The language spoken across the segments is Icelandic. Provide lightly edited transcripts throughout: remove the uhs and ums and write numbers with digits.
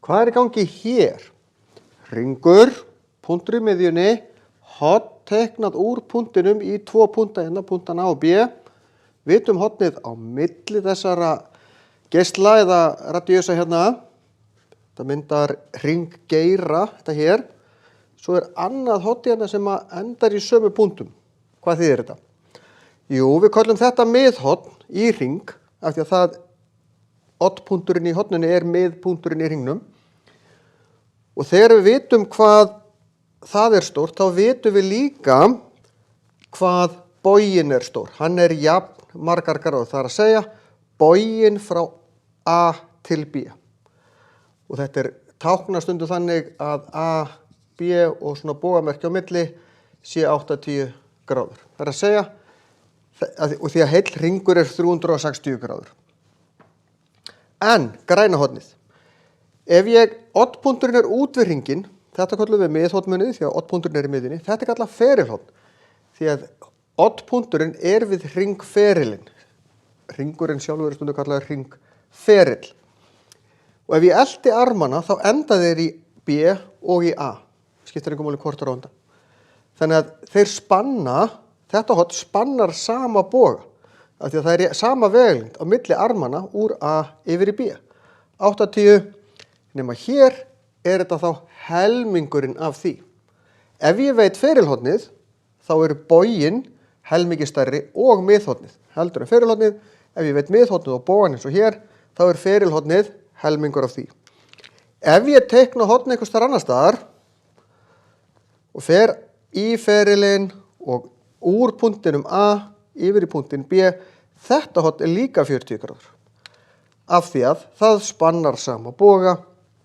Hvað í gangi hér? Hringur, punktur í miðjunni, horn teiknað úr punktinum í 2 punkta, punktana A og B. Vitum hornið á milli þessara geisla eða radíusa hérna. Þetta myndar hringgeira, þetta hér. Svo annað horn hérna sem endar í sömu punktum. Hvað þýðir þetta? Jú, við kallum þetta miðhorn í hring, af því að oddpunkturinn í horninu miðpunkturinn í hringnum. Og þegar við vitum hvað það stórt, þá vitum við líka hvað boginn stór. Hann jafn margar gráður, það að segja boginn frá A til B. Og þetta táknað stundum þannig að A, B og svona bogamerki á milli sé 80 gráður. Það að segja, og því að heill hringur 360 gráður. En græna hornið. Ef oddpunkturinn út við hringinn, þetta kallum við miðhornmunið því að oddpunkturinn í miðjunni, þetta kallað ferilhorn. Því að oddpunkturinn við hringferilinn. Hringurinn sjálfur stundum kallaður hringferill. Og ef ég elti armana þá enda þeir í B og í A. Skiptir einhver máli hvort á undan. Þannig að þeir þetta horn spannar sama boga. Af því að það sama vegalengd á milli armana úr A yfir í B. 80, nema hér þetta þá helmingurinn af því. Ef ég veit ferilhornið, þá boginn helmingi stærri og miðhornið heldur en ferilhornið. Ef ég veit miðhornið og bogann eins og hér, þá ferilhornið helmingur af því. Ef ég teikna hornið einhvers staðar annars staðar og fer í ferilinn og úr punktinum A yfir í punktin B, þetta horn líka 40 gráður. Af því að það spannar sama boga,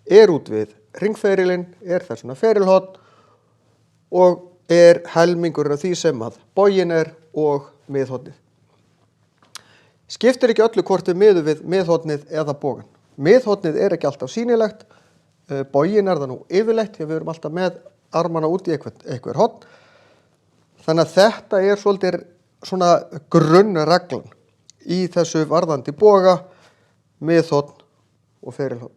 út við hringferilinn, þess vegna ferilhorn og helmingurinn af því sem að boginn og miðhornið. Skiptir ekki öllu hvort miðum við miðhornið eða bogann. Miðhornið ekki alltaf sýnilegt, boginn það nú yfirleitt, því að við erum alltaf með armana út í einhver horn. Þannig að þetta svolítið svona grunnreglan í þessu varðandi boga, miðhorn og ferilhorn.